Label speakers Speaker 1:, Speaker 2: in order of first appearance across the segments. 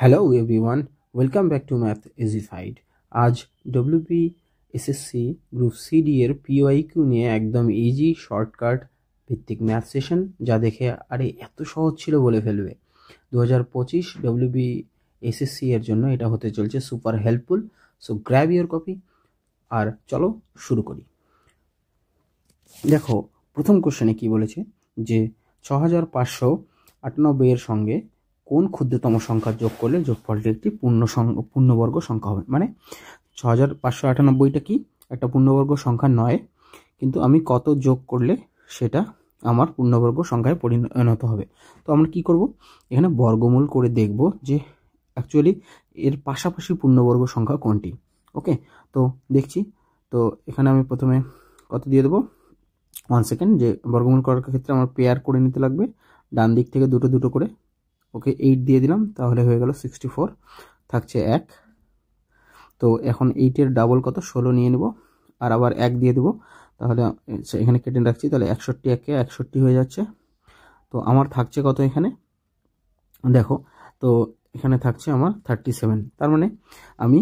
Speaker 1: Hello everyone, welcome back to math easified. आज WB SSC group C D এর PYQ নিয়ে একদম ইজি শর্টকাট ভিত্তিক ম্যাথ সেশন, যা দেখে আরে এত সহজ ছিল বলে ফেলবে। 2025 ডব্লিউবি এসএসসি এর জন্য এটা হতে চলছে super helpful. So grab your copy আর চলো শুরু করি। দেখো, প্রথম কোশ্চেনে কি বলেছে যে 6598 এর সঙ্গে কোন ক্ষুদ্রতম সংখ্যা যোগ করলে যোগফলটি একটি পূর্ণবর্গ সংখ্যা হবে। মানে 6598টা কি একটা পূর্ণবর্গ সংখ্যা নয়, কিন্তু আমি কত যোগ করলে সেটা আমার পূর্ণবর্গ সংখ্যায় পরিণত হবে। তো আমরা কি করব, এখানে বর্গমূল করে দেখব যে অ্যাকচুয়ালি এর পাশাপাশি পূর্ণবর্গ সংখ্যা কোনটি। ওকে, তো দেখছি। তো এখানে আমি প্রথমে কত দিয়ে দেবো, 1 সেকেন্ড। যে বর্গমূল করার ক্ষেত্রে আমার পেয়ার করে নিতে লাগবে, ডান দিক থেকে দুটো দুটো করে। ওকে, 8 দিয়ে দিলাম, তাহলে হয়ে গেল 64, থাকছে 1। তো এখন 8-এর ডাবল কত, 16 নিয়ে নেব, আর আবার 1 দিয়ে দেবো, তাহলে এখানে কেটে রাখছি, তাহলে 61 একে 61 হয়ে যাচ্ছে। তো আমার থাকছে কত এখানে দেখো, তো এখানে থাকছে আমার 37। তার মানে আমি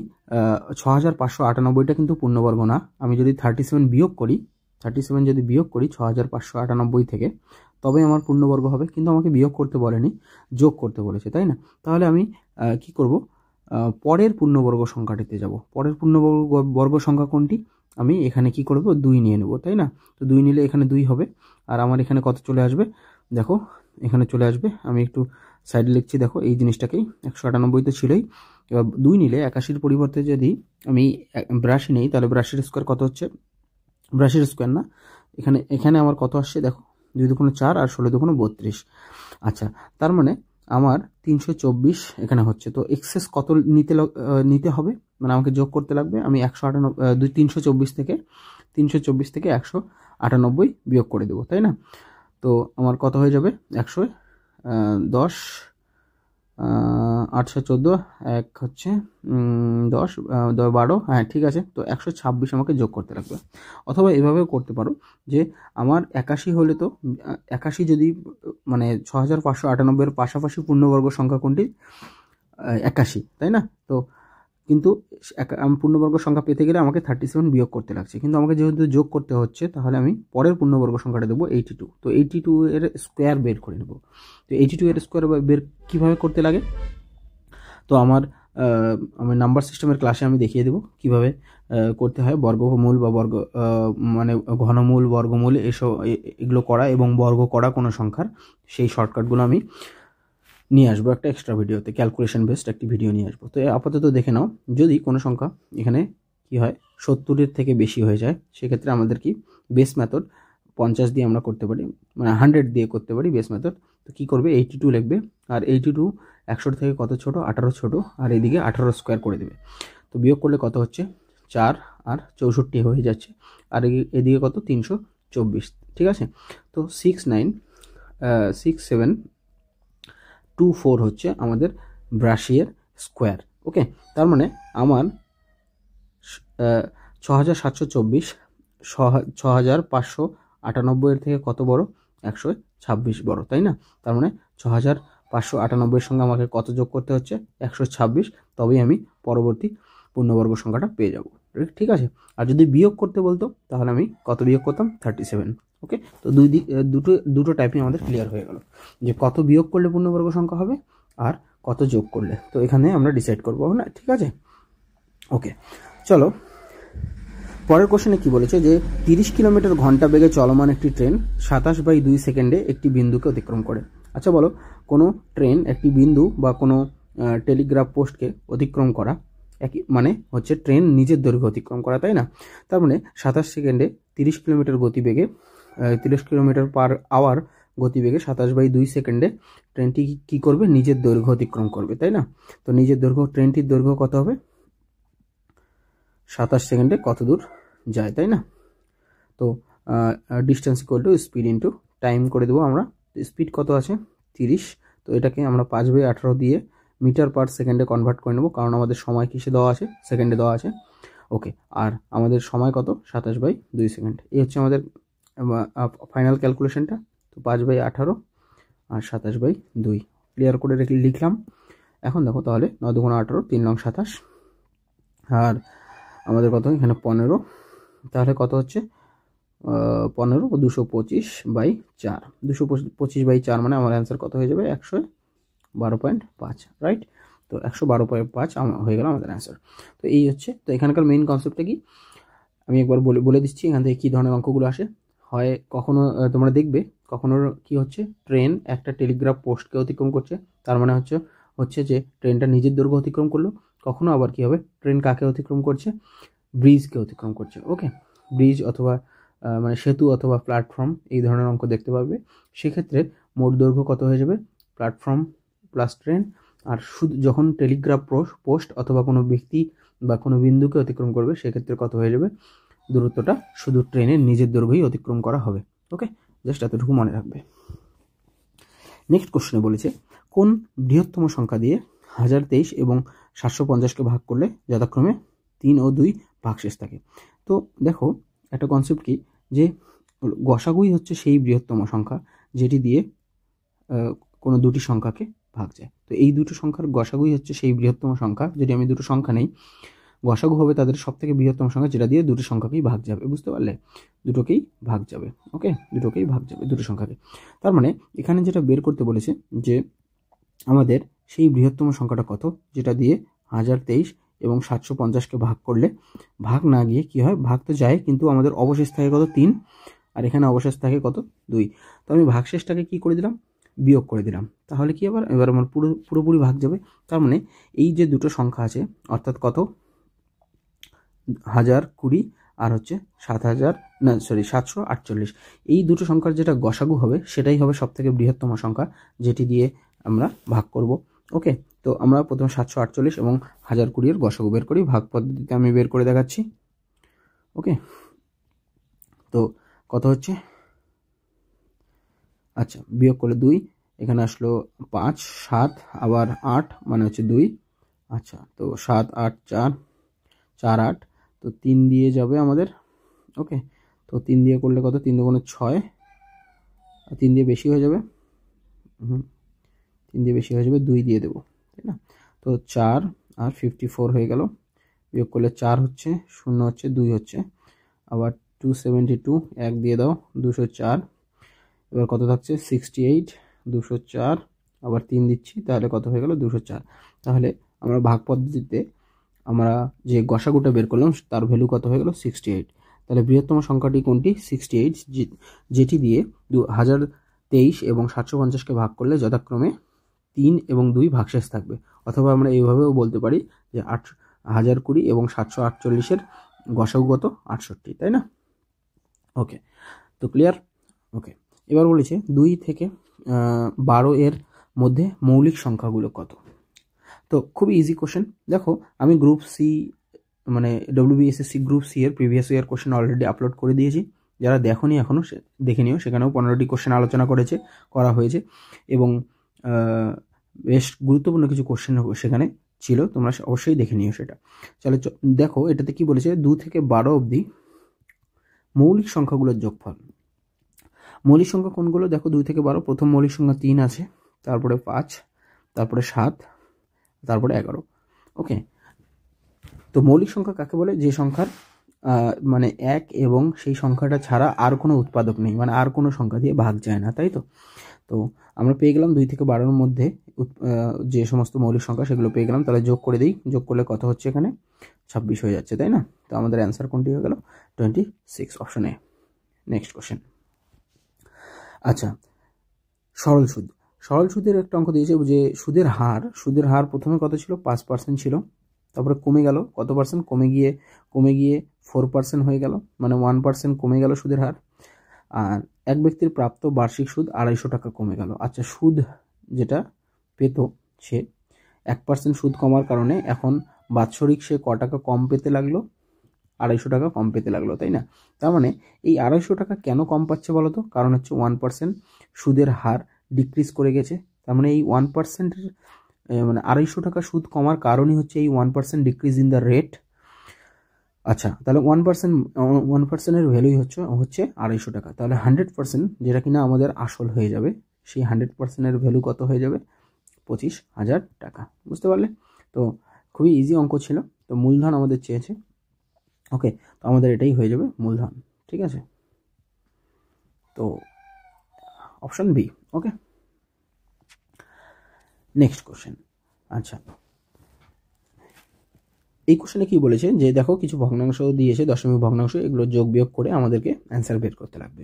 Speaker 1: 6598টা কিন্তু পূর্ণবর্গ না। আমি যদি 37 বিয়োগ করি, 37 যদি বিয়োগ করি 6598 থেকে, তবে আমার পূর্ণবর্গ হবে। কিন্তু আমাকে বিয়োগ করতে বলেনি, যোগ করতে বলেছে, তাই না? তাহলে আমি কি করব, পরের পূর্ণবর্গ সংখ্যাটিতে যাব। পরের পূর্ণবর্গ সংখ্যা কোনটি, আমি এখানে কি করব, 2 নিয়ে নেব, তাই না? তো 2 নিলে এখানে 2 হবে, আর আমার এখানে কত চলে আসবে দেখো, এখানে চলে আসবে। আমি একটু সাইডে লিখছি, দেখো এই জিনিসটাকেই, 198 তো ছিলই। এবার 2 নিলে 81-র পরিবর্তে যদি আমি 82 নেই, তাহলে 82-এর স্কোয়ার কত হচ্ছে, 82-এর স্কোয়ার না, এখানে আমার কত আসছে দেখো, 2 দুগুণে 4 আর 16 দুগুণে 32। আচ্ছা, তার মানে আমার 324 এখানে হচ্ছে। তো এক্সেস কত নিতে হবে, মানে আমাকে যোগ করতে লাগবে। আমি 324 থেকে 198 বিয়োগ করে দেবো, তাই না? তো আমার কত হয়ে যাবে, 110, 814, 1 হচ্ছে 10, 12, হ্যাঁ ঠিক আছে। তো 126 আমাকে যোগ করতে লাগবে। অথবা এভাবেও করতে পারো যে আমার 81 হলে, তো 81 যদি মানে 6598-এর পাশাপাশি পূর্ণবর্গ সংখ্যা কোনটি, 81, তাই না? তো কিন্তু আমি পূর্ণবর্গ সংখ্যা পেতে গেলে আমাকে 37 বিয়োগ করতে লাগছে, কিন্তু আমাকে যেহেতু যোগ করতে হচ্ছে, তাহলে আমি পরের পূর্ণবর্গ সংখ্যাটা দেবো 82। তো 82 এর স্কোয়ার বের করে নেব। তো 82 এর স্কোয়ার বের কীভাবে করতে লাগে, তো আমার নাম্বার সিস্টেমের ক্লাসে আমি দেখিয়ে দেবো কীভাবে করতে হয়। বর্গমূল বা মানে ঘনমূল, বর্গমূল এগুলো করা এবং বর্গ করা কোনো সংখ্যার, সেই শর্টকাটগুলো আমি নিয়ে আসবো একটা এক্সট্রা ভিডিওতে, ক্যালকুলেশন বেসড একটি ভিডিও নিয়ে আসবো। তো আপাতত দেখে নাও, যদি কোনো সংখ্যা এখানে কি হয় 70-এর থেকে বেশি হয়ে যায়, সেক্ষেত্রে আমাদের কি বেস মেথড 50 দিয়ে আমরা করতে পারি, মানে 100 দিয়ে করতে পারি বেস মেথড। তো কী করবে, 82 লিখবে, আর 82 100 থেকে কত ছোট, 18 ছোট, আর এদিকে 18 স্কোয়ার করে দেবে। তো বিয়োগ করলে কত হচ্ছে, 4 আর 64 হয়ে যাচ্ছে, আর এদিকে কত, 324, ঠিক আছে? তো 6724 হচ্ছে আমাদের ব্রাশিয়ার স্কোয়ার। ওকে, তার মানে আমার 6724 6598 এর থেকে কত বড়, 126 বড়, তাই না? তার মানে 6598-এর সঙ্গে আমাকে কত যোগ করতে হচ্ছে, 126, তবেই আমি পরবর্তী পূর্ণবর্গ সংখ্যাটা পেয়ে যাব, ঠিক আছে? আর যদি বিয়োগ করতে বলতো, তাহলে আমি কত বিয়োগ করতাম, 37। ওকে, তো দুটো টাইপই আমাদের ক্লিয়ার হয়ে গেল, যে কত বিয়োগ করলে পূর্ণবর্গ সংখ্যা হবে আর কত যোগ করলে। তো এখানে আমরা ডিসাইড করবো না, ঠিক আছে? ওকে, চলো পরের কোশ্চেনে কি বলেছে, যে 30 কিলোমিটার ঘন্টা বেগে চলমান একটি ট্রেন 27/2 সেকেন্ডে একটি বিন্দুকে অতিক্রম করে। আচ্ছা বলো, কোনো ট্রেন একটি বিন্দু বা কোনো টেলিগ্রাফ পোস্টকে অতিক্রম করা, একই মানে হচ্ছে ট্রেন নিজের দৈর্ঘ্য অতিক্রম করা, তাই না? তার মানে 27 সেকেন্ডে 30 কিলোমিটার গতিবেগে 30 কিলোমিটার পার আওয়ার গতিবেগে 27/2 সেকেন্ডে ট্রেনটি কি করবে, নিজের দৈর্ঘ্য অতিক্রম করবে, তাই না? তো নিজের দৈর্ঘ্য, ট্রেনটির দৈর্ঘ্য কত হবে, 27 সেকেন্ডে কত দূর যায়, তাই না? তো distance equal to speed into time করে দেবো আমরা। স্পিড কত আছে, 30। তো এটাকে আমরা 5/18 দিয়ে মিটার পার সেকেন্ডে কনভার্ট করে নেবো, কারণ আমাদের সময় কিসে দেওয়া আছে, সেকেন্ডে দেওয়া আছে। ওকে, আর আমাদের সময় কত, 27/2 সেকেন্ড। এই হচ্ছে আমাদের ফাইনাল ক্যালকুলেশনটা। তো 5/18 আর 27/2 ক্লিয়ার করে লিখলাম। এখন দেখো তাহলে 9 দুগুণ 18, 3 লং 27, আর আমাদের কত এখানে 15, তাহলে কত হচ্ছে 15 225/4, 225/4 মানে আমার অ্যান্সার কত হয়ে যাবে 112.5, রাইট। তো 112.5 হয়ে গেল আমাদের অ্যান্সার। তো এই হচ্ছে, তো এখানকার মেইন কনসেপ্টটা কি আমি একবার বলে দিচ্ছি এখান থেকে কী ধরনের অঙ্কগুলো আসে। হয় কখনো তোমরা দেখবে কখনো কি হচ্ছে, ট্রেন একটা টেলিগ্রাফ পোস্টকে অতিক্রম করছে, তার মানে হচ্ছে যে ট্রেনটা নিজের দৈর্ঘ্য অতিক্রম করলো। কখনো আবার কি হবে, ট্রেন কাকে অতিক্রম করছে, ব্রিজকে অতিক্রম করছে। ওকে, ব্রিজ অথবা মানে সেতু অথবা প্ল্যাটফর্ম, এই ধরনের অঙ্ক দেখতে পাবে। সেক্ষেত্রে মোট দৈর্ঘ্য কত হয়ে যাবে, প্ল্যাটফর্ম প্লাস ট্রেন। আর শুধু যখন টেলিগ্রাফ পোস্ট অথবা কোনো ব্যক্তি বা কোনো বিন্দুকে অতিক্রম করবে সেক্ষেত্রে কত হয়ে যাবে, দূরত্বটা শুধু ট্রেনের নিজের দৈর্ঘ্যই অতিক্রম করা হবে। ওকে, জাস্ট এতটুকু মনে রাখবে। নেক্সট কোশ্চেনে বলেছে কোন বৃহত্তম সংখ্যা দিয়ে 1023 এবং 750কে ভাগ করলে যথাক্রমে 3 ও 2 ভাগশেষ থাকে। তো দেখো একটা কনসেপ্ট কি, যে গসাগুই হচ্ছে সেই বৃহত্তম সংখ্যা যেটি দিয়ে কোনো দুটি সংখ্যাকে ভাগ যায়। তো এই দুটো সংখ্যার গসাগুই হচ্ছে সেই বৃহত্তম সংখ্যা। যদি আমি দুটো সংখ্যা নেই, গসাগু হবে তাদের সব থেকে বৃহত্তম সংখ্যা যেটা দিয়ে দুটো সংখ্যাকেই ভাগ যাবে। বুঝতে পারলে, দুটোকেই ভাগ যাবে। ওকে, দুটোকেই ভাগ যাবে দুটো সংখ্যাকে। তার মানে এখানে যেটা বের করতে বলেছে যে আমাদের সেই বৃহত্তম সংখ্যাটা কত যেটা দিয়ে 1023 এবং 750কে ভাগ করলে ভাগ না গিয়ে কি হয়, ভাগ তো যায় কিন্তু আমাদের অবশেষ থাকে কত, 3, আর এখানে অবশেষ থাকে কত, 2। তো আমি ভাগশেষটাকে কি করে দিলাম, বিয়োগ করে দিলাম। তাহলে কি এবার আমার পুরোপুরি ভাগ যাবে। তার মানে এই যে দুটো সংখ্যা আছে অর্থাৎ কত, 1020 আর হচ্ছে 748, এই দুটো সংখ্যার যেটা গসাগু হবে সেটাই হবে সব থেকে বৃহত্তম সংখ্যা যেটি দিয়ে আমরা ভাগ করব। ওকে, তো আমরা প্রথমে 748 এবং 1020 এর গসাগু বের করি। ভাগ পদ্ধতিতে আমি বের করে দেখাচ্ছি। ওকে, তো কত হচ্ছে, আচ্ছা বিয়োগ করলে 2, এখানে আসলো 5, 7 আবার 8 মানে হচ্ছে 2। আচ্ছা, তো 7 8 4 4 8, তো 3 দিয়ে যাবে আমাদের। ওকে, তো 3 দিয়ে করলে কত, 3 দুগুণে 6, 3 দিয়ে বেশি হয়ে যাবে, 3 দিয়ে বেশি হয়ে যাবে, 2 দিয়ে দেবো, তাই না। তো 4 আর 54 হয়ে গেল। বিয়োগ করলে 4 হচ্ছে, 0 হচ্ছে, 2 হচ্ছে, আবার 272, 1 দিয়ে দাও, 204। এবার কত থাকছে, 68, 204, আবার 3 দিচ্ছি, তাহলে কত হয়ে গেল, 204। তাহলে আমরা ভাগ পদ্ধতিতে আমরা যে গসাগুটা বের করলাম তার ভ্যালু কত হয়ে গেল, 68। তাহলে বৃহত্তম সংখ্যাটি কোনটি, 68, যেটি দিয়ে 1023 এবং 750কে ভাগ করলে যথাক্রমে 3 এবং 2 ভাগশেষ থাকবে। অথবা আমরা এইভাবেও বলতে পারি যে 1020 এবং 748-এর গসাগু কত, 68, তাই না। ওকে, তো ক্লিয়ার। ওকে, এবার বলেছে 2 থেকে 12 এর মধ্যে মৌলিক সংখ্যাগুলো কত। তো খুবই ইজি কোশ্চেন। দেখো আমি গ্রুপ সি মানে WBSSC গ্রুপ সি এর previous year question already upload করে দিয়েছি। যারা দেখোনি এখনও দেখে নিও, সেখানেও 15টি কোশ্চেন আলোচনা করা হয়েছে এবং বেশ গুরুত্বপূর্ণ কিছু কোশ্চেন সেখানে ছিল, তোমরা অবশ্যই দেখে নিও সেটা। চলো দেখো এটাতে কি বলেছে, 2 থেকে 12 অবধি মৌলিক সংখ্যাগুলোর যোগফল। মৌলিক সংখ্যা কোনগুলো দেখো, 2 থেকে 12, প্রথম মৌলিক সংখ্যা 3 আছে, তারপরে 5, তারপরে 7, তারপরে 11। ওকে, তো মৌলিক সংখ্যা কাকে বলে, যে সংখ্যার মানে 1 এবং সেই সংখ্যাটা ছাড়া আর কোনো উৎপাদক নেই, মানে আর কোনো সংখ্যা দিয়ে ভাগ যায় না, তাই তো। তো আমরা পেয়ে গেলাম 2 থেকে 12-এর মধ্যে যে সমস্ত মৌলিক সংখ্যা সেগুলো পেয়ে গেলাম। তাহলে যোগ করে দিই, যোগ করলে কত হচ্ছে, এখানে 26 হয়ে যাচ্ছে, তাই না। তো আমাদের অ্যান্সার কোনটি হয়ে গেল, 26, অপশন এ। Next question. আচ্ছা, সরল সুদ। সরল সুদের একটা অঙ্ক দিয়েছে যে সুদের হার প্রথমে কত ছিল, 5% ছিল, তারপরে কমে গেল কত পার্সেন্ট, কমে গিয়ে 4% হয়ে গেল, মানে 1% কমে গেল সুদের হার। আর এক ব্যক্তির প্রাপ্ত বার্ষিক সুদ 250 টাকা কমে গেল। আচ্ছা, সুদ যেটা পেত সে 1% সুদ কমার কারণে এখন বাৎসরিক সে ক টাকা কম পেতে লাগলো, 250 টাকা কম পেতে লাগলো, তাই না। তার মানে এই 250 টাকা কেন কম পাচ্ছে বলো তো, কারণ হচ্ছে 1% সুদের হার ডিক্রিজ করে গেছে। তার মানে এই 1% মানে 250 টাকা সুদ কমার কারণই হচ্ছে এই 1% ডিক্রিজ ইন দ্য রেট। আচ্ছা, তাহলে 1%-এর ভ্যালুই হচ্ছে 250 টাকা। তাহলে 100% যেটা কিনা আমাদের আসল হয়ে যাবে, সেই 100%-এর ভ্যালু কত হয়ে যাবে, 25,000 টাকা। বুঝতে পারলে? তো খুবই ইজি অঙ্ক ছিল। তো মূলধন আমাদের চেয়েছে। ওকে, তো আমাদের এটাই হয়ে যাবে মূলধন। ঠিক আছে, তো অপশন বি। ওকে, নেক্সট কোশ্চেন। আচ্ছা, এই কোশ্চেনে কি বলেছে যে দেখো কিছু ভগ্নাংশ দিয়েছে, দশমিক ভগ্নাংশ, এগুলো যোগ বিয়োগ করে আমাদেরকে অ্যান্সার বের করতে লাগবে।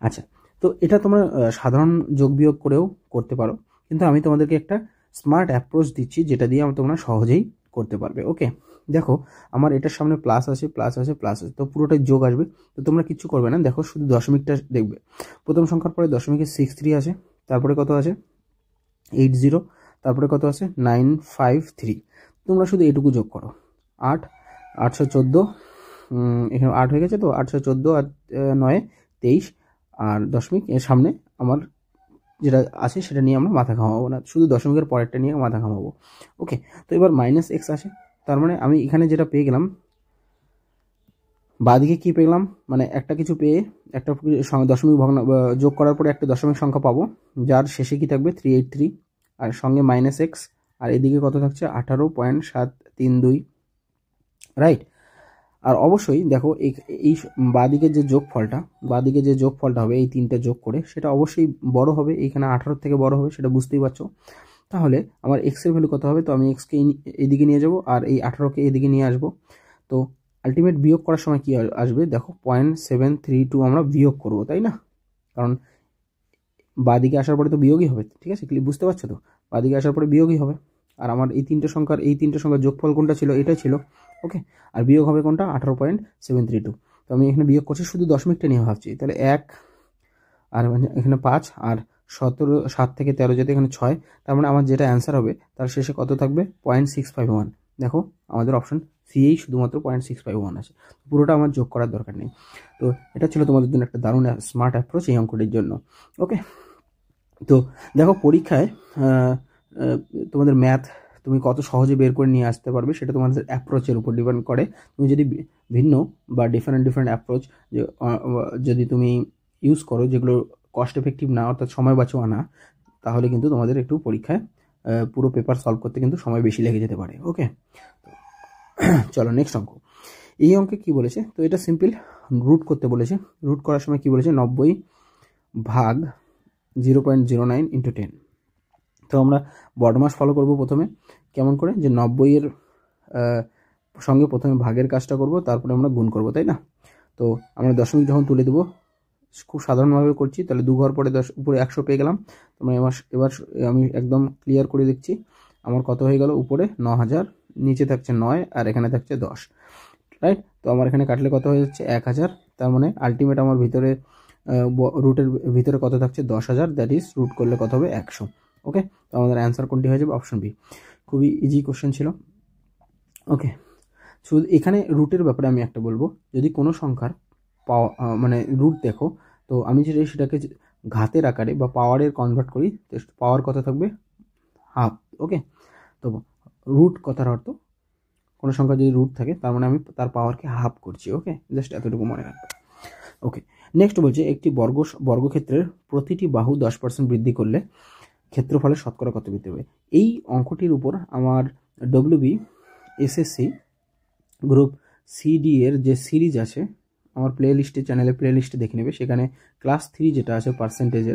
Speaker 1: আচ্ছা, তো এটা তোমরা সাধারণ যোগ বিয়োগ করেও করতে পারো, কিন্তু আমি তোমাদেরকে একটা স্মার্ট অ্যাপ্রোচ দিচ্ছি যেটা দিয়ে তোমরা সহজেই করতে পারবে। ওকে, দেখো আমার এটার সামনে প্লাস আছে, প্লাস আছে, প্লাস আছে, তো পুরোটাই যোগ আসবে। তো তোমরা কিচ্ছু করবে না, দেখো শুধু দশমিকটা দেখবে। প্রথম সংখ্যার পরে দশমিকের 63 আছে, তারপরে কত আছে 80, তারপরে কত আছে 953। তোমরা শুধু এটুকু যোগ করো, 814, এখানে 8 হয়ে গেছে, তো 814 আর 9 23, আর দশমিক এর সামনে আমার যেটা আছে সেটা নিয়ে আমরা মাথা ঘামাবো না, শুধু দশমিকের পরেরটা নিয়ে মাথা ঘামাবো। ওকে, তো এবার মাইনাস এক্স আছে, তার মানে আমি এখানে যেটা পেয়ে গেলাম, বাদিকে কি পেলাম, মানে একটা কিছু পেয়ে একটা দশমিক যোগ করার পরে একটা দশমিক সংখ্যা পাবো, যার শেষে কি থাকবে 383, আর সঙ্গে মাইনাস এক্স, আর এদিকে কত থাকছে 18.732, রাইট। আর অবশ্যই দেখো এই বাদিকে যে যোগফলটা হবে এই তিনটা যোগ করে, সেটা অবশ্যই বড় হবে, এইখানে 18 থেকে বড় হবে, সেটা বুঝতেই পারছো। তাহলে আমার এক্স এর ভ্যালু কত হবে, তো আমি এক্সকে এদিকে নিয়ে যাব আর এই 18কে এদিকে নিয়ে আসবো। তো আলটিমেট বিয়োগ করার সময় কি আসবে দেখো 0.732 আমরা বিয়োগ করব, তাই না? কারণ বাদিকে আসার পরে তো বিয়োগই হবে, ঠিক আছে, বুঝতে পারছো তো, বাদিকে আসার পরে বিয়োগই হবে। আর আমার এই তিনটে সংখ্যার যোগফল কোনটা ছিল, এটাই ছিল। ওকে, আর বিয়োগ হবে কোনটা 18.732। তো আমি এখানে বিয়োগ করছি, শুধু দশমিকটা নিয়ে ভাবছি, তাহলে 1 আর এখানে 5 আর 7 থেকে 13 যেতে এখানে 6, তার মানে আমার যেটা অ্যান্সার হবে তার শেষে কত থাকবে 0.651। দেখো আমাদের অপশন সি এই শুধুমাত্র 0.651 আছে, পুরোটা আমার যোগ করার দরকার নেই। তো এটা ছিল তোমাদের জন্য একটা দারুণ স্মার্ট অ্যাপ্রোচ এই অঙ্কটির জন্য। ওকে, তো দেখো পরীক্ষায় তোমাদের ম্যাথ তুমি কত সহজে বের করে নিয়ে আসতে পারবে সেটা তোমাদের অ্যাপ্রোচের উপর ডিপেন্ড করে। তুমি যদি ভিন্ন বা ডিফারেন্ট অ্যাপ্রোচ যদি তুমি ইউজ করো, যেগুলো কস্ট এফেক্টিভ না, অর্থাৎ সময় বাঁচোয়া না, তাহলে কিন্তু তোমাদের একটু পরীক্ষায় পুরো পেপার সলভ করতে কিন্তু সময় বেশি লেগে যেতে পারে। ওকে, চলো নেক্সট অঙ্ক। এই অঙ্কে কি বলেছে, তো এটা সিম্পল, রুট করতে বলেছে। রুট করার সময় কি বলেছে 90 ভাগ 0.09 × 10। তো আমরা বডমাস ফলো করব প্রথমে, কেমন করে, যে 90-এর সঙ্গে প্রথমে ভাগের কাজটা করব, তারপরে আমরা গুণ করব, তাই না? তো আমরা দশমিক যখন তুলে দেবো, খুব সাধারণভাবে করছি, তাহলে 2 ঘর পরে উপরে 100 পেয়ে গেলাম। তোমরা এবার আমি একদম ক্লিয়ার করে দেখছি আমার কত হয়ে গেল, উপরে 9000, নিচে থাকছে 9 আর এখানে থাকছে 10, রাইট। তো আমার এখানে কাটলে কত হয়ে যাচ্ছে 1000, তার মানে আলটিমেট আমার ভিতরে রুটের ভিতরে কত থাকছে 10,000, দ্যাট ইজ রুট করলে কত হবে 100। ওকে, তো আমাদের অ্যান্সার কোনটি হয়ে যাবে, অপশন বি। খুবই ইজি কোশ্চেন ছিল। ওকে, শুধু এখানে রুটের ব্যাপারে আমি একটা বলবো, যদি কোনো সংখ্যার মানে রুট দেখো, তো আমি সেটাকে ঘাতের আকারে বা পাওয়ারের কনভার্ট করি, তো পাওয়ার কত থাকবে হাফ। ওকে, তো রুট কথার অর্থ কোনো সংখ্যা যদি রুট থাকে তার মানে আমি তার পাওয়ারকে হাফ করছি। ওকে, জাস্ট এতটুকু মনে রাখবে। ওকে, নেক্সট বলছে একটি বর্গক্ষেত্রের প্রতিটি বাহু 10% বৃদ্ধি করলে ক্ষেত্রফলের শতকরা কত বৃদ্ধি হবে। এই অঙ্কটির উপর আমার WB SSC গ্রুপ CD এর যে সিরিজ আছে, আমার চ্যানেলে প্লে লিস্টে দেখে নেবে, সেখানে ক্লাস 3 যেটা আছে পার্সেন্টেজ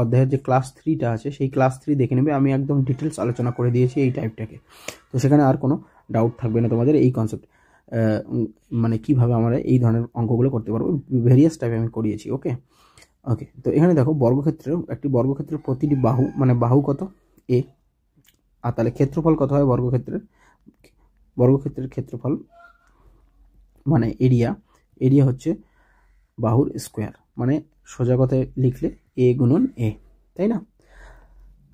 Speaker 1: অধ্যায়ের যে ক্লাস 3টা আছে, সেই ক্লাস 3 দেখে নেবে, আমি একদম ডিটেলস আলোচনা করে দিয়েছি এই টাইপটাকে। তো সেখানে আর কোনো ডাউট থাকবে না তোমাদের এই কনসেপ্ট, মানে কিভাবে আমরা এই ধরনের অঙ্কগুলো করতে পারবো, ভেরিয়াস টাইপে আমি করিয়েছি। ওকে, তো এখানে দেখো একটি বর্গক্ষেত্রের প্রতিটি বাহু, মানে বাহু কত a, আর তাহলে ক্ষেত্রফল কত হয় বর্গক্ষেত্রের ক্ষেত্রফল মানে এরিয়া হচ্ছে বাহুর স্কোয়ার, মানে সোজা কথায় লিখলে a গুণন a, তাই না?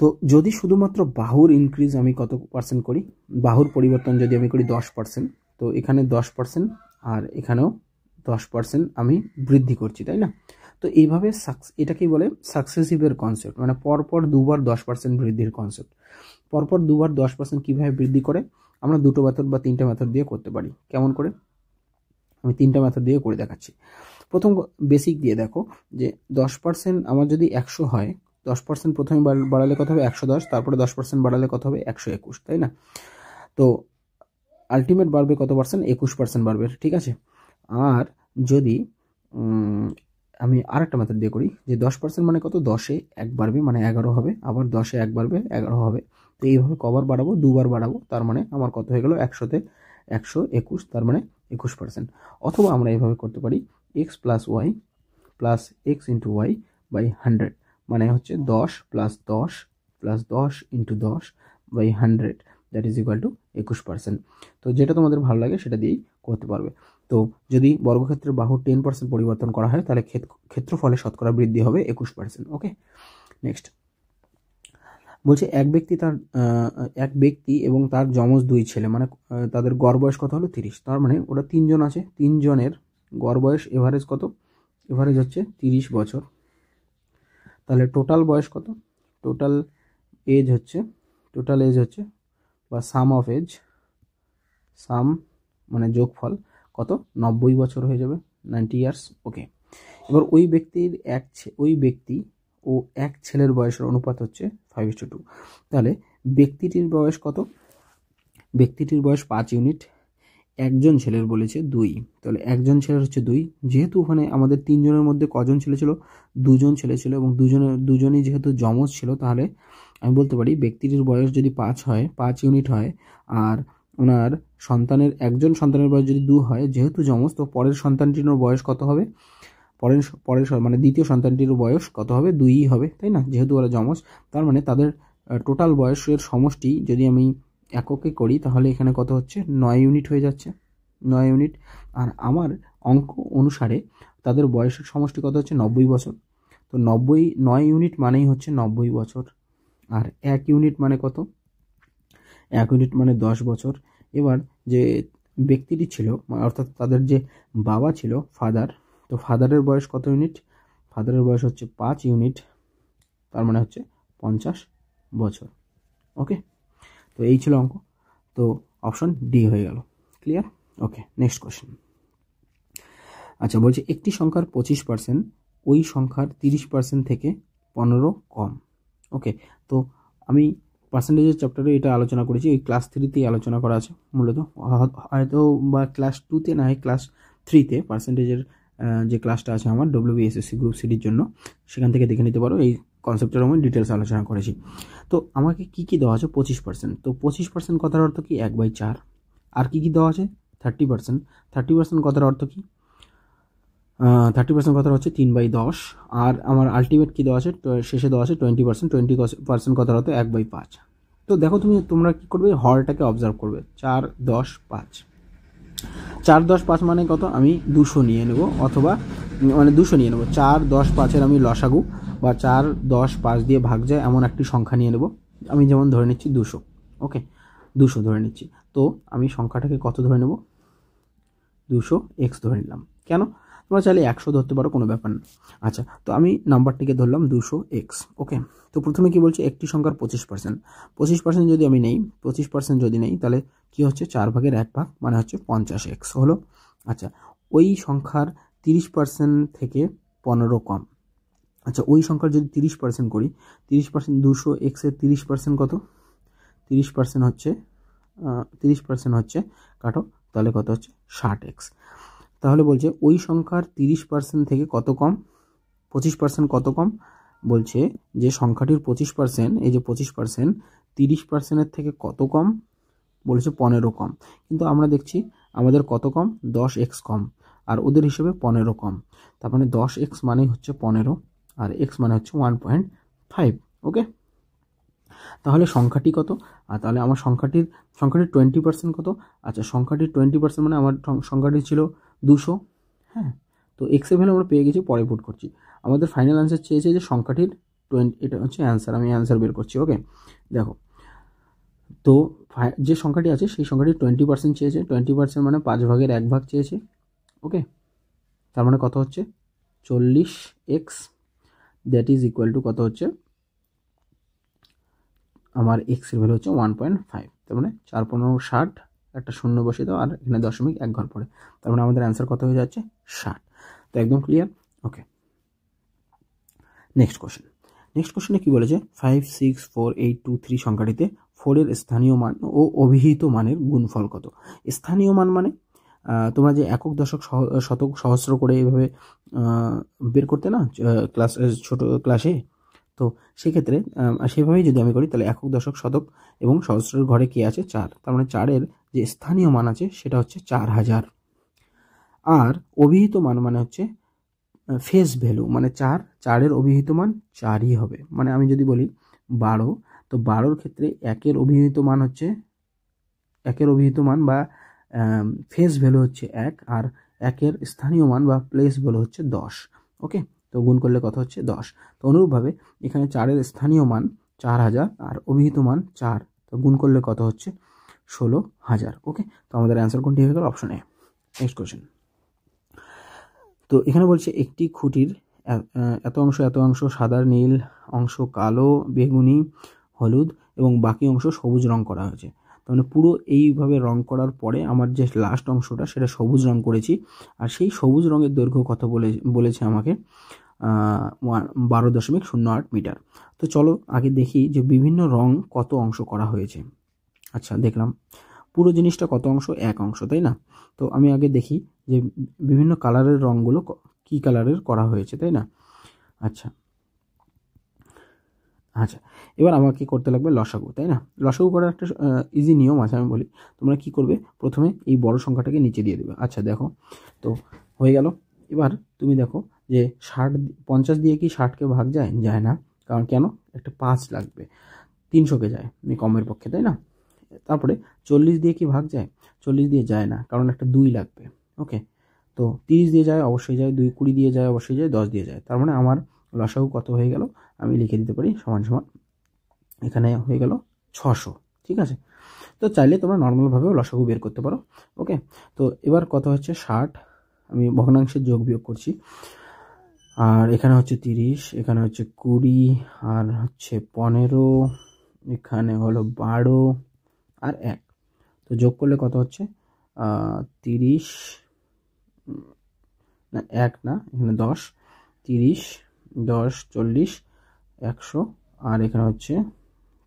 Speaker 1: তো যদি শুধুমাত্র বাহুর ইনক্রিজ আমি কত পার্সেন্ট করি, বাহুর পরিবর্তন যদি আমি করি 10%, তো এখানে 10% আর এখানেও 10% আমি বৃদ্ধি করছি, তাই না? তো এইভাবে এটাকেই বলে সাকসেসিভের কনসেপ্ট, মানে পরপর দুবার 10% বৃদ্ধির কনসেপ্ট। পরপর দুবার 10% কীভাবে বৃদ্ধি করে, আমরা দুটো মেথড বা তিনটা মেথড দিয়ে করতে পারি। কেমন করে, আমি তিনটা মেথড দিয়ে করে দেখাচ্ছি। প্রথম বেসিক দিয়ে দেখো, যে 10% আমার যদি 100 হয়, 10% প্রথমে বাড়ালে কত হবে 110, তারপরে 10% বাড়ালে কত হবে 121, তাই না? তো আলটিমেট বাড়বে কত পার্সেন্ট? 21% বাড়বে, ঠিক আছে। আর যদি আমি আরেকটা মেথড দিয়ে করি, যে 10% মানে কত, 10-এ 1 বাড়বে মানে 11 হবে, আবার 10-এ 1 বাড়বে 11 হবে। তো এইভাবে কবার বাড়াবো? 2বার বাড়াবো, তার মানে আমার কত হয়ে গেল 100-তে 121, তার মানে 21%। অথবা আমরা এইভাবে করতে পারি x plus y plus x into y by 100, মানে হচ্ছে 10 plus 10 plus 10 into 10 by 100, that is equal to 21%। তো যেটা তোমাদের ভালো লাগে সেটা দিয়েই করতে পারবে। তো যদি বর্গক্ষেত্রের বাহুর 10% পরিবর্তন করা হয় তাহলে ক্ষেত্রফলে শতকরা বৃদ্ধি হবে 21%। ওকে, নেক্সট বলছে এক ব্যক্তি এবং তার যমজ 2 ছেলে, মানে তাদের গড় বয়স কত হলো 30। তার মানে ওরা 3 জন আছে, 3 জনের গড় বয়স এভারেজ কত? এভারেজ হচ্ছে 30 বছর। তাহলে টোটাল বয়স কত? টোটাল এজ হচ্ছে বা সাম অফ এজ, সাম মানে যোগফল কত? 90 বছর হয়ে যাবে, 90 ইয়ার্স। ওকে, এবার ওই ব্যক্তি ও এক ছেলের বয়সের অনুপাত হচ্ছে 5:2। তাহলে ব্যক্তিটির বয়স কত? ব্যক্তিটির বয়স 5 ইউনিট, একজন ছেলের বলেছে 2, তাহলে একজন ছেলের হচ্ছে 2। যেহেতু ওখানে আমাদের 3 জনের মধ্যে কজন ছেলে ছিল? 2 জন ছেলে ছিল, এবং দুজনই যেহেতু যমজ ছিল, তাহলে আমি বলতে পারি ব্যক্তিটির বয়স যদি 5 ইউনিট হয়, আর ওনার একজন সন্তানের বয়স যদি 2 হয়, যেহেতু যমজ, তো পরের সন্তানটির বয়স কত হবে? মানে দ্বিতীয় সন্তানটির বয়স কত হবে? 2ই হবে, তাই না? যেহেতু ওরা যমজ, তার মানে তাদের টোটাল বয়সের সমষ্টি যদি আমি এককে করি তাহলে এখানে কত হচ্ছে? 9 ইউনিট হয়ে যাচ্ছে, 9 ইউনিট। আর আমার অঙ্ক অনুসারে তাদের বয়সের সমষ্টি কত হচ্ছে? 90 বছর। তো 9 ইউনিট মানেই হচ্ছে 90 বছর। আর 1 ইউনিট মানে কত? 1 ইউনিট মানে 10 বছর। এবার যে ব্যক্তিটি ছিল, অর্থাৎ তাদের যে বাবা ছিল, ফাদার, তো ফাদারের বয়স কত ইউনিট? ফাদারের বয়স হচ্ছে 5 ইউনিট, তার মানে হচ্ছে 50 বছর। ওকে, তো এই ছিল অঙ্ক। তো অপশন ডি হয়ে গেল। ক্লিয়ার? ওকে, নেক্সট কোশ্চেন। আচ্ছা, বলছে একটি সংখ্যার 25% ওই সংখ্যার 30% থেকে 15 কম। ওকে, তো আমি পার্সেন্টেজের চ্যাপ্টারে এটা আলোচনা করেছি, এই ক্লাস 3তেই আলোচনা করা আছে মূলত, হয়তো বা ক্লাস 2তে না হয় ক্লাস 3তে পার্সেন্টেজের যে ক্লাসটা আছে আমার WBSSC গ্রুপ সিডির জন্য, সেখান থেকে দেখে নিতে পারো। এই কনসেপ্টের আমি ডিটেলস আলোচনা করেছি। তো আমাকে কি দেওয়া আছে? 25%। তো 25% কথার অর্থ কি? 1/4। আর কি দেওয়া আছে? 30%। 30% কথার অর্থ কি? 30% কথার হচ্ছে 3/10। আর আমার আলটিমেট কি দেওয়া আছে? শেষে দেওয়া আছে 20%। 20% কথার অর্থ 1/5। তো দেখো তোমরা কি করবে? হরটাকে অবজার্ভ করবে। 4, 10, 5। 4, 10, 5 মানে কত? আমি 200 নিয়ে নেব, অথবা মানে 200 নিয়ে নেব। 4, 10, 5-এর আমি লসাগু বা 4, 10, 5 দিয়ে ভাগ যায় এমন একটি সংখ্যা নিয়ে নেব। আমি যেমন ধরে নিচ্ছি 200। ওকে, 200 ধরে নিচ্ছি। তো আমি সংখ্যাটাকে কত ধরে নেব? 200x ধরে নিলাম। কেন? তোমরা চাইলে 100 ধরতে পারো, কোনো ব্যাপার না। আচ্ছা, তো আমি নাম্বারটিকে ধরলাম 200x। ওকে, তো প্রথমে কি বলছে? একটি সংখ্যার 25%। 25% যদি আমি নেই, 25% যদি নেই, তাহলে কি হচ্ছে? 4 ভাগের 1 ভাগ, মানে হচ্ছে 50x হলো। আচ্ছা, ওই সংখ্যার 30% থেকে 15 কম। আচ্ছা, ওই সংখ্যার যদি 30% করি, 30% 200x এর 30% কত? 30% হচ্ছে 30% হচ্ছে, কাটো, তাহলে কত হচ্ছে? 60x। তাহলে বলছে ওই সংখ্যার 30% থেকে কত কম? 25% কত কম? বলছে যে সংখ্যাটির 25%, এই যে 25%, 30%-এর থেকে কত কম? বলেছে 15 কম। কিন্তু আমরা দেখছি আমাদের কত কম? 10x কম, আর ওদের হিসেবে 15 কম। তার মানে 10x মানে হচ্ছে 15, আর x মানে হচ্ছে 1.5। ওকে, তাহলে সংখ্যাটি কত? আর তাহলে আমার সংখ্যাটির 20% কত? আচ্ছা, সংখ্যাটির 20% মানে আমার সংখ্যাটি ছিল 200। হ্যাঁ, তো এক্স এর ভ্যালু আমরা পেয়ে গেছি, পরে পুট করছি। আমাদের ফাইনাল অ্যান্সার চেয়েছে যে সংখ্যাটির 20, এটা হচ্ছে অ্যান্সার। আমি অ্যান্সার বের করছি। ওকে, দেখো, তো যে সংখ্যাটি আছে সেই সংখ্যাটির 20% চেয়েছে। 20% মানে 5 ভাগের 1 ভাগ চেয়েছে। ওকে, তার মানে কত হচ্ছে? 40x, that is equal two কত হচ্ছে? আমার এক্স এর ভ্যালু হচ্ছে 1.5। তার মানে 4, 15, 60, একটা শূন্য বসিয়ে দাও, আর এখানে 0.1 ঘর পড়ে। তার মানে আমাদের অ্যান্সার কত হয়ে যাচ্ছে? 60। তো একদম ক্লিয়ার। ওকে, নেক্সট কোশ্চেন। নেক্সট কোশ্চেনে কি বলেছে 564823 সংখ্যাটিতে 4 এর স্থানীয় মান ও অভিহিত মানের গুণফল কত। স্থানীয় মান মানে তোমরা যে একক দশক শতক সহস্র করে এভাবে বের করতে না ক্লাস ছোট ক্লাসে, তো সেক্ষেত্রে সেভাবেই যদি আমি করি তাহলে একক দশক শতক এবং সহস্রের ঘরে কি আছে 4, তার মানে 4-এর যে স্থানীয় মান আছে সেটা হচ্ছে 4000। আর অভিহিত মান মানে হচ্ছে ফেস ভ্যালু, মানে 4-এর অভিহিত মান 4ই হবে। মানে আমি যদি বলি 12, তো 12-র ক্ষেত্রে একের অভিহিত মান বা ফেস ভ্যালু হচ্ছে 1, আর একের স্থানীয় মান বা প্লেস ভ্যালু হচ্ছে 10। ওকে, তো গুণ করলে কত হচ্ছে 10। তো অনুরূপভাবে এখানে 4-এর স্থানীয় মান 4000 আর অভিহিত মান 4, তো গুণ করলে কত হচ্ছে 16000। ওকে, তো আমাদের অ্যান্সার কোনটি হয়ে গেল? Option A. Next question. তো এখানে বলছে একটি খুঁটির এত অংশ সাদা, নীল অংশ কালো, বেগুনি, হলুদ এবং বাকি অংশ সবুজ রং করা হয়েছে। তার মানে পুরো এইভাবে রং করার পরে আমার যে লাস্ট অংশটা সেটা সবুজ রং করেছি, আর সেই সবুজ রঙের দৈর্ঘ্য কত বলেছে আমাকে 12.08 মিটার। তো চলো আগে দেখি যে বিভিন্ন রং কত অংশ করা হয়েছে। আচ্ছা, দেখলাম পুরো জিনিসটা কত অংশ, 1 অংশ, তাই না? তো আমি আগে দেখি যে বিভিন্ন কালারের রঙগুলো কি কালারের করা হয়েছে, তাই না? আচ্ছা, এবার আমাকে করতে লাগবে লসাগু, তাই না? লসাগু করার একটা ইজি নিয়ম আছে, আমি বলি। তোমরা কি করবে, প্রথমে এই বড় সংখ্যাটাকে নিচে দিয়ে দেবে। আচ্ছা দেখো, তো হয়ে গেল। এবার তুমি দেখো যে 50 দিয়ে কি 60কে ভাগ যায়? যায় না। কারণ কেন? একটা 5 লাগবে। 300কে যায়, কমের পক্ষে, তাই না? তারপরে 40 দিয়ে কি ভাগ যায়? 40 দিয়ে যায় না, কারণ একটা 2 লাগবে। ওকে, তো 30 দিয়ে যায়, অবশ্যই যায়। 20 দিয়ে যায়, অবশ্যই যায়। 10 দিয়ে যায়। তার মানে আমার লসাগু কত হয়ে গেল? আমি লিখে দিতে পারি সমান সমান, এখানে হয়ে গেল 600। ঠিক আছে, তো চাইলে তোমরা নর্মালভাবেও লসাগু বের করতে পারো। ওকে, তো এবার কত হচ্ছে 60, আমি ভগ্নাংশের যোগ বিয়োগ করছি। আর এখানে হচ্ছে 30, এখানে হচ্ছে 20, আর হচ্ছে 15, এখানে হলো 12 আর 1। তো যোগ করলে কত হচ্ছে 30 না 1 না, এখানে 10, 30, 10, 40, 100, আর এখানে হচ্ছে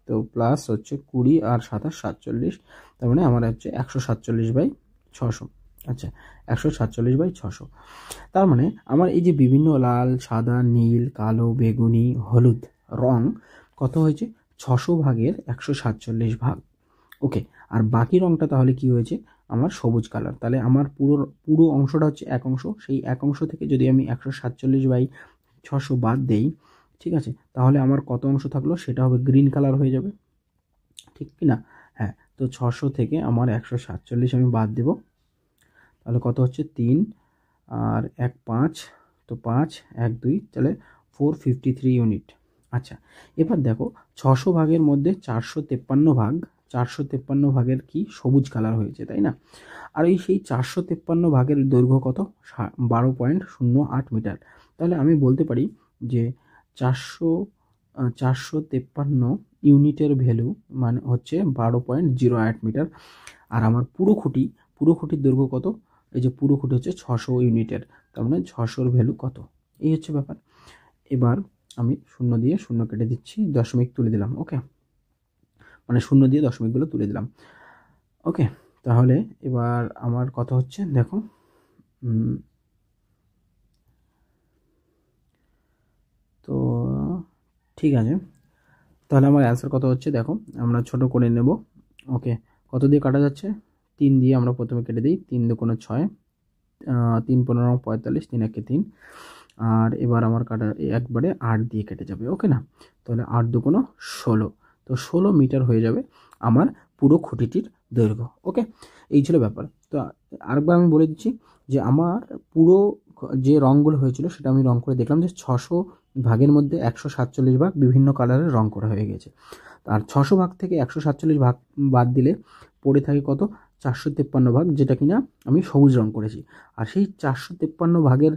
Speaker 1: তো প্লাস হচ্ছে 20 আর 27, 47। তার মানে আমার হচ্ছে 147/600। আচ্ছা, 147/600। তার মানে আমার এই যে বিভিন্ন লাল, সাদা, নীল, কালো, বেগুনি, হলুদ রং কত হয়েছে? 600 ভাগের 147 ভাগ। ওকে, আর বাকি রংটা তাহলে কি হয়েছে? আমার সবুজ কালার। তাহলে আমার পুরো অংশটা হচ্ছে 1 অংশ। সেই 1 অংশ থেকে যদি আমি 147/600 বাদ দেই, ঠিক আছে, তাহলে আমার কত অংশ থাকলো? সেটা হবে গ্রিন কালার হয়ে যাবে, ঠিক কি না? হ্যাঁ, তো 600 থেকে আমার 147 আমি বাদ দেব, তাহলে কত হচ্ছে 3 আর 1 5, তো 5 1 2, তাহলে 453 ইউনিট। আচ্ছা, এবার দেখো 600 ভাগের মধ্যে 453 ভাগের কি সবুজ কালার হয়েছে, তাই না? আর এই সেই 453 ভাগের দৈর্ঘ্য কত? 12.08 মিটার। তাহলে আমি বলতে পারি যে 453 ইউনিটের ভ্যালু মানে হচ্ছে 12.08 মিটার। আর আমার পুরো খুঁটির দৈর্ঘ্য কত? এই যে পুরো খুঁটি হচ্ছে 600 ইউনিটের, তার মানে 600-র ভ্যালু কত? এই হচ্ছে ব্যাপার। এবার আমি 0 দিয়ে 0 কেটে দিচ্ছি, দশমিক তুলে দিলাম। ওকে, মানে 0 দিয়ে দশমিকগুলো তুলে দিলাম। ওকে, তাহলে এবার আমার কত হচ্ছে দেখো, তো ঠিক আছে, তাহলে আমার অ্যান্সার কত হচ্ছে দেখো, আমরা ছোট করে নেব। ওকে, কত দিয়ে কাটা যাচ্ছে? 3 দিয়ে আমরা প্রথমে কেটে দিই। 3 দুগুণে 6, 3 15 45, 3 একে 3। আর এবার আমার কাটা একবারে 8 দিয়ে কেটে যাবে। ওকে না, তাহলে 8 দুগুণে 16, তো 16 মিটার হয়ে যাবে আমার পুরো খুঁটিটির দৈর্ঘ্য। ওকে, এই ছিল ব্যাপার। তো আরেকবার আমি বলে দিচ্ছি যে আমার পুরো যে রঙগুলো হয়েছিল সেটা আমি রং করে দেখলাম যে 600 ভাগের মধ্যে 147 ভাগ বিভিন্ন কালারের রং করা হয়ে গেছে। আর 600 ভাগ থেকে 147 ভাগ বাদ দিলে পড়ে থাকে কত? 453 ভাগ, যেটা কিনা আমি সবুজ রং করেছি। আর সেই 453 ভাগের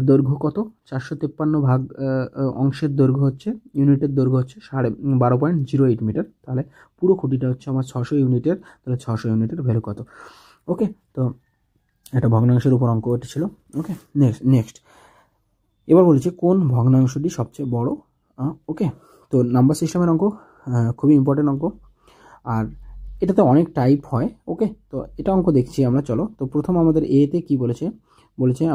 Speaker 1: দৈর্ঘ্য কত? 453 ভাগ অংশের দৈর্ঘ্য হচ্ছে, ইউনিটের দৈর্ঘ্য হচ্ছে 12.08 মিটার। তাহলে পুরো খুঁটিটা হচ্ছে আমার 600 ইউনিটের। তাহলে 600 ইউনিটের ভ্যালু কত? ওকে, তো এটা ভগ্নাংশের উপর অঙ্ক এটা ছিল। ওকে, নেক্সট এবার বলেছে কোন ভগ্নাংশটি সবচেয়ে বড় ওকে, তো নাম্বার সিস্টেমের অঙ্ক খুবই ইম্পর্টেন্ট অঙ্ক, আর এটাতে অনেক টাইপ হয়। ওকে, তো এটা অঙ্ক দেখছি আমরা, চলো। তো প্রথম আমাদের এতে কি বলেছে,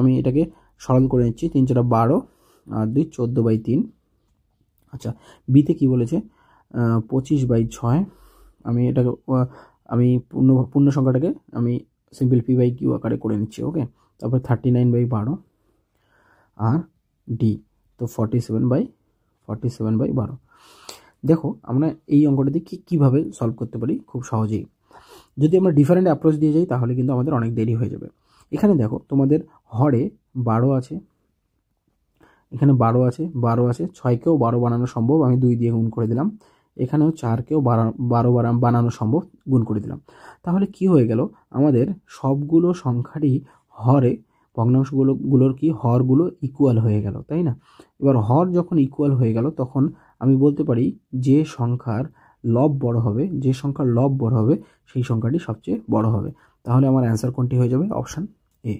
Speaker 1: আমি এটাকে সরল করে নিচ্ছি, 3 4 12 আর 2 14/3। আচ্ছা, বিতে কি বলেছে, 25/6। আমি এটাকে আমি পূর্ণ সংখ্যাটাকে আমি সিম্পল p/q আকারে করে নিচ্ছি। ওকে, তারপর 39/12 আর ডি, তো 47/12। দেখো আমরা এই অঙ্কটাতে কীভাবে সলভ করতে পারি খুব সহজেই। যদি আমরা ডিফারেন্ট অ্যাপ্রোচ দিয়ে যাই তাহলে কিন্তু আমাদের অনেক দেরি হয়ে যাবে। এখানে দেখো তোমাদের হরে 12 আছে, এখানে 12 আছে, 6কেও 12 বানানো সম্ভব, আমি 2 দিয়ে গুণ করে দিলাম। এখানেও 4কেও 12 বানানো সম্ভব, গুণ করে দিলাম। তাহলে কি হয়ে গেল, আমাদের সবগুলো সংখ্যারই হরে ভগ্নাংশগুলোর কি হরগুলো ইকুয়াল হয়ে গেল, তাই না? এবার হর যখন ইকুয়াল হয়ে গেল তখন আমি বলতে পারি যে সংখ্যার লব বড় হবে, সেই সংখ্যাটি সবচেয়ে বড় হবে। তাহলে আমার অ্যান্সার কোনটি হয়ে যাবে, অপশান এ।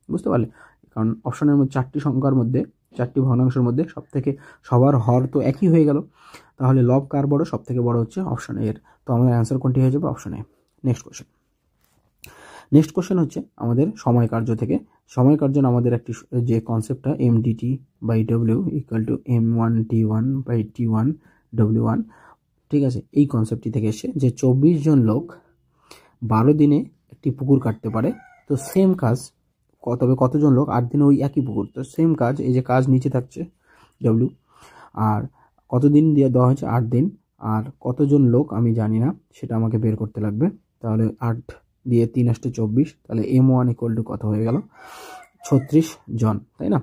Speaker 1: বুঝতে পারলে? কারণ অপশানের মধ্যে 4টি সংখ্যার মধ্যে, 4টি ভগ্নাংশের মধ্যে সবার হর তো একই হয়ে গেল, তাহলে লব কার বড়, সব থেকে বড় হচ্ছে অপশান এর। তো আমাদের অ্যান্সার কোনটি হয়ে যাবে, অপশান এ। নেক্সট কোশ্চেন হচ্ছে আমাদের সময় কার্য থেকে। সময় কার্য আমাদের একটি যে কনসেপ্টটা mdt/w = m1t1/t1w1, ঠিক আছে, এই কনসেপ্টটি থেকে এসে যে 24 জন লোক 12 দিনে একটি পুকুর কাটতে পারে, তো সেম কাজ তবে কতজন লোক 8 দিনে ওই একই পুকুর, তো সেম কাজ, এই যে কাজ নিচে থাকছে w, আর কতদিন দিয়ে দেওয়া হয়েছে 8 দিন, আর কতজন লোক আমি জানি না, সেটা আমাকে বের করতে লাগবে। তাহলে 8 দিয়ে 3 × 24, তাহলে m1 = কত হয়ে গেল, 36 জন, তাই না?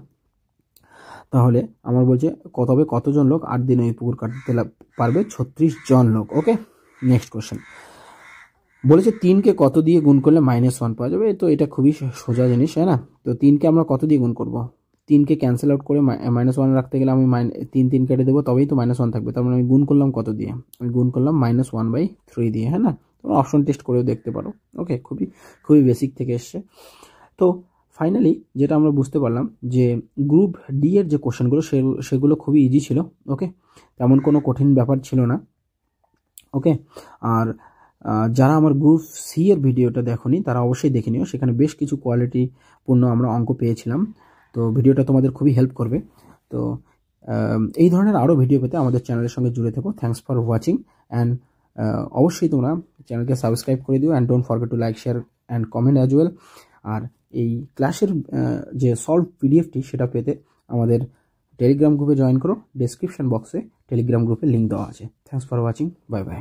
Speaker 1: তাহলে আমার বলছে কতজন লোক 8 দিনে ওই পুকুর কাটতে পারবে, 36 জন লোক। ওকে, নেক্সট কোশ্চেন বলেছে 3কে কত দিয়ে গুণ করলে -1 পাওয়া যাবে। তো এটা খুবই সোজা জিনিস, তাই না? তো 3কে আমরা কত দিয়ে গুণ করব, 3কে ক্যান্সেল আউট করে -1 রাখতে গেলে আমি 3 কেটে দেবো, তবেই তো -1 থাকবে। তার মানে আমি গুণ করলাম কত দিয়ে, আমি গুণ করলাম -1/3 দিয়ে, হ্যাঁ না? তোমরা অপশন টেস্ট করেও দেখতে পারো। ওকে, খুবই বেসিক থেকে এসছে। তো ফাইনালি যেটা আমরা বুঝতে পারলাম যে গ্রুপ ডি এর যে কোশ্চেনগুলো সেগুলো খুবই ইজি ছিল। ওকে, তেমন কোনো কঠিন ব্যাপার ছিল না। ওকে, আর যারা আমার গ্রুপ সি এর ভিডিওটা দেখোনি তারা অবশ্যই দেখে নিও, সেখানে বেশ কিছু কোয়ালিটিপূর্ণ আমরা অঙ্ক পেয়েছিলাম। তো ভিডিওটা তোমাদের খুবই হেল্প করবে। তো এই ধরনের আরও ভিডিও পেতে আমাদের চ্যানেলের সঙ্গে জুড়ে থেকো। থ্যাঙ্কস ফর ওয়াচিং, অ্যান্ড অবশ্যই তোমরা চ্যানেলকে সাবস্ক্রাইব করে দিও, and don't forget to like, share and comment as well. আর এই ক্লাসের যে সলভ পিডিএফটি সেটা পেতে আমাদের টেলিগ্রাম গ্রুপে জয়েন করো, ডেসক্রিপশন বক্সে টেলিগ্রাম গ্রুপের লিঙ্ক দেওয়া আছে। Thanks for watching, bye bye.